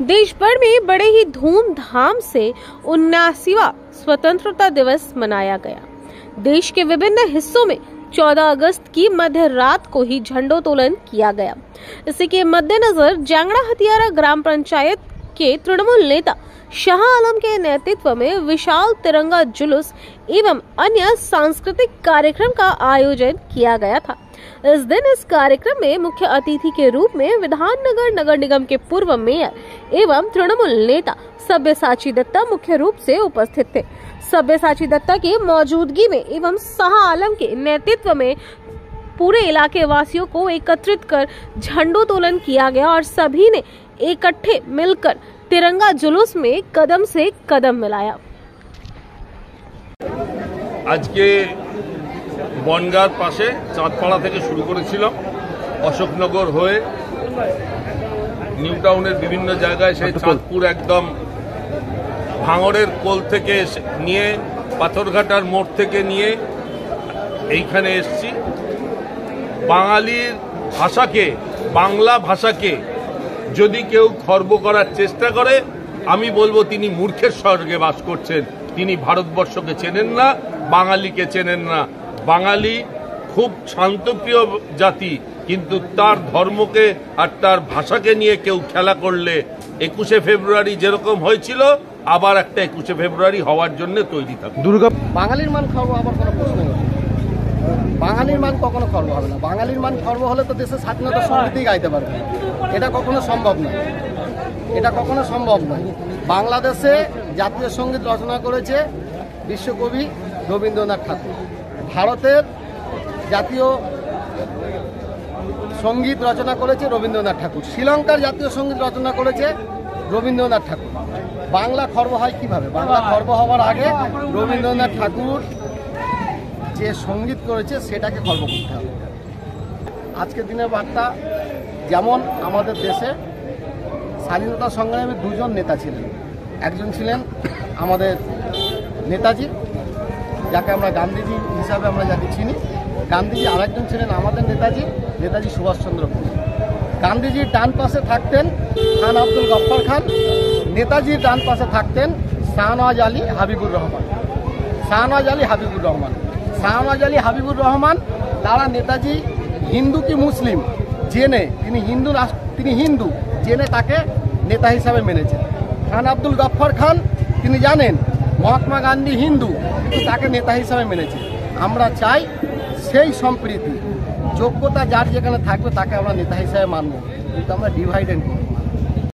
देश भर में बड़े ही धूमधाम से 79वां स्वतंत्रता दिवस मनाया गया। देश के विभिन्न हिस्सों में 14 अगस्त की मध्य रात को ही झंडोत्तोलन किया गया। इसी के मद्देनजर जांगड़ा हथियारा ग्राम पंचायत के तृणमूल नेता शाह आलम के नेतृत्व में विशाल तिरंगा जुलूस एवं अन्य सांस्कृतिक कार्यक्रम का आयोजन किया गया था। इस दिन इस कार्यक्रम में मुख्य अतिथि के रूप में विधाननगर नगर निगम के पूर्व मेयर एवं तृणमूल नेता सब्यसाची दत्ता मुख्य रूप से उपस्थित थे। सब्यसाची दत्ता की मौजूदगी में एवं शाह आलम के नेतृत्व में पूरे इलाके वासियों को एकत्रित कर झंडोत्तोलन किया गया और सभी ने इकट्ठे मिलकर तिरंगा जुलूस में कदम से कदम मिलाया। आज के বনগাঁর পাশে চাঁদপাড়া থেকে শুরু করেছিলাম, অশোকনগর হয়ে নিউ টাউনের বিভিন্ন জায়গায় সেই চাঁদপুর একদম ভাঙড়ের কোল থেকে নিয়ে পাথরঘাটার মোড় থেকে নিয়ে এইখানে এসেছি। বাঙালির ভাষাকে, বাংলা ভাষাকে যদি কেউ খর্ব করার চেষ্টা করে, আমি বলবো তিনি মূর্খের স্বর্গে বাস করছেন। তিনি ভারতবর্ষকে চেনেন না, বাঙালিকে চেনেন না। বাঙালি খুব শান্তপ্রিয় জাতি, কিন্তু তার ধর্মকে আর তার ভাষাকে নিয়ে কেউ খেলা করলে 21শে ফেব্রুয়ারি যেরকম হয়েছিল আবার একটা 21শে ফেব্রুয়ারি হওয়ার জন্য তৈরি থাকবে। দুর্গা বাঙালির মান খর্ব আবার কোনো প্রশ্ন নেই। বাঙালির মান কখনো খর্ব হবে না। বাঙালির মান খর্ব হলে তো দেশের স্বাধীনতা সমৃদ্ধি গাইতে পারবে, এটা কখনো সম্ভব নয়। এটা কখনো সম্ভব নয়। বাংলাদেশে জাতীয় সঙ্গীত রচনা করেছে বিশ্বকবি রবীন্দ্রনাথ ঠাকুর। ভারতের জাতীয় সঙ্গীত রচনা করেছে রবীন্দ্রনাথ ঠাকুর। শ্রীলঙ্কার জাতীয় সঙ্গীত রচনা করেছে রবীন্দ্রনাথ ঠাকুর। বাংলা খর্ব হয় কিভাবে? বাংলা খর্ব হওয়ার আগে রবীন্দ্রনাথ ঠাকুর যে সঙ্গীত করেছে সেটাকে খর্ব করতে হবে। আজকের দিনের বার্তা, যেমন আমাদের দেশে স্বাধীনতা সংগ্রামে দুজন নেতা ছিলেন। একজন ছিলেন আমাদের নেতাজি, যাকে আমরা গান্ধীজি হিসাবে আমরা যাকে চিনি, গান্ধীজি। আরেকজন ছিলেন আমাদের নেতাজি সুভাষচন্দ্র বোস। গান্ধীজির ডান পাশে থাকতেন খান আব্দুল গফ্ফর খান, নেতাজির ডান পাশে থাকতেন শাহনওয়াজ আলী হাবিবুর রহমান। শাহনওয়াজ আলী হাবিবুর রহমান তারা নেতাজি হিন্দু কি মুসলিম জেনে, তিনি হিন্দু জেনে তাকে নেতা হিসাবে মেনেছেন। খান আব্দুল গফ্ফর খান তিনি জানেন মহাত্মা গান্ধী হিন্দু, কিন্তু তাকে নেতা হিসাবে মেনেছে। আমরা চাই সেই সম্প্রীতি, যোগ্যতা যার যেখানে থাকবে তাকে আমরা নেতা হিসাবে মানব, কিন্তু আমরা ডিভাইড এন্ড